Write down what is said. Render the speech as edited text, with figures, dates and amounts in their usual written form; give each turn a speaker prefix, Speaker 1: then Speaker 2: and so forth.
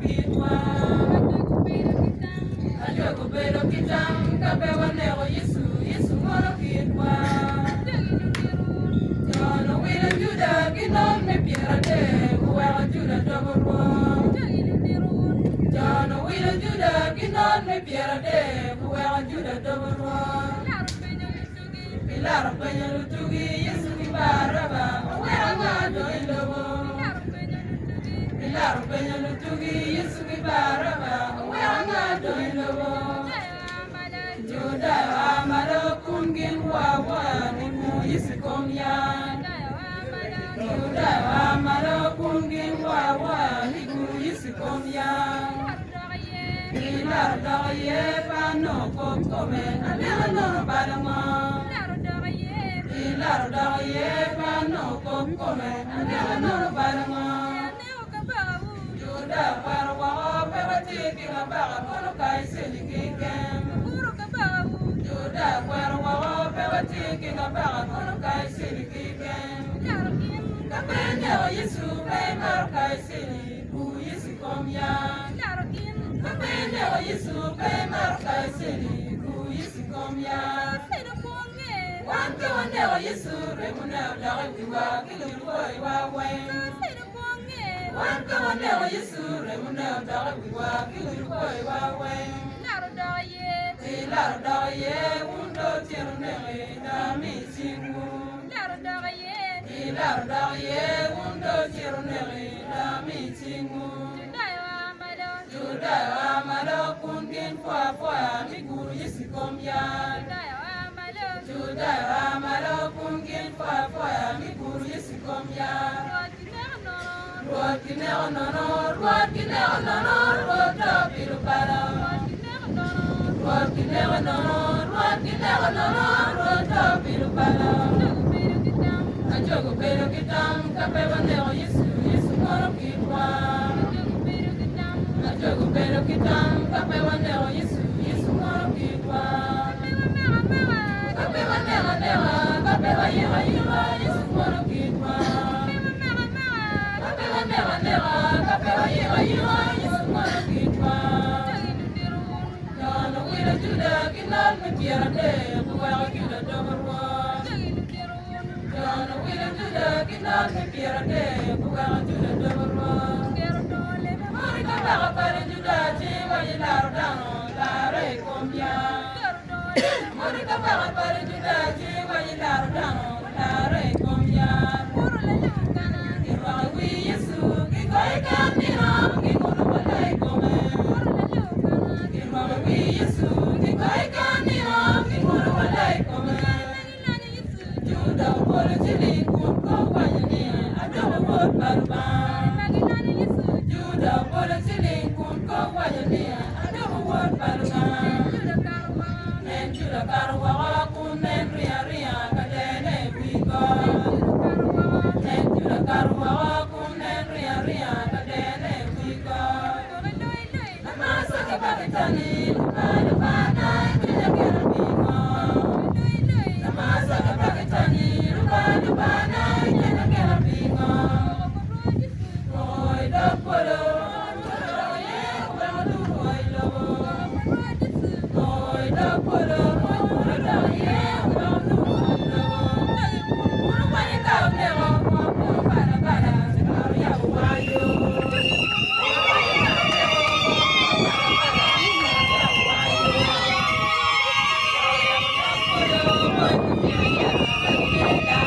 Speaker 1: kitwa. Ajo kubero kitang kapewa nego Yesu, Yesu moro kitwa. Jono wila juda ginon me pierade, kuwega juda doborwa. Jono wila juda ginon me pierade, kuwega juda doborwa. Pilar penyo lutugi Yesu kibaraba, kuwega ngado ilobo. Pilar penyo lutugi Yesu kibaraba, kuwega ngado ilobo. Juda amalo kungin wawa nimu Yesu komyan. Juda amalo kungin wawa nimu Yesu komyan. Pilar daye pano kokome anelo balama. Pilar daye pano kokome anelo balama. Juda parwa pewati kingabaga kono kai selikikem. Juda parwa pewati kingabaga kono kai selikikem. Kapenya Yesu pe mar kai seli bu Yesu komyan. Kapenya Yesu pe mar kai seli bu Yesu komyan. Wanke wane Yesu remuna daga kiwa kilurwa iwa wen. Wanke wane Yesu remuna daga kiwa kilurwa iwa wen. Pilar daye wundo tirunere na misingu. Pilar daye wundo tirunere na misingu. Juda amalo kungin fwa fwa miguru Yesu komyan. Juda amalo kungin fwa fwa miguru Yesu komyan. Ruot kineo nono, ruot kineo nono, ruot topiru para. Ruot kineo nono, ruot kineo nono, ruot topiru para. Ajogo pero kitam kapewa neo Yesu, Yesu moro kitwa. Ajogo pero kitam kapewa neo Yesu, Yesu moro kitwa. Kapewa neo neo, kapewa yewa yewa, Yesu moro kitwa. Kapewa neo neo, kapewa yewa yewa, Yesu moro kitwa. Jono wila juda kinan me pierade, kuwega juda doborwa. Jono wila juda kinan me pierade, kuwega juda doborwa. Mori kabaga pare juda jiwa yilaro dano, lare komyan. Mori kabaga pare juda jiwa yilaro dano, lare komyan. Kirwaga wi Yesu, kikoy kanino, kikono walay kome. Kirwaga wi Yesu, kikoy kanino, kikono walay kome. Juda polo chili kunko wanyania, adobo wot barban. Juda polo chili kunko wanyania, adobo wot barban. Nen juda karwa kun nen ria ria kadene wigo. Nen juda karwa kun nen ria ria kadene wigo. Namasa kapakitani lupana pana kenya kera wigo. Namasa kapakitani lupana pana kenya kera wigo. Oi dapolo, oye uwamadu oi lobo. Oi dapolo, oye uwamadu oi lobo. Uru wani kaunero, uru para para, sekaro ya uwayo. Uru wani kaunero, uru para para, sekaro ya uwayo. Oi dapolo, oi kufiya ya, kufiya ya.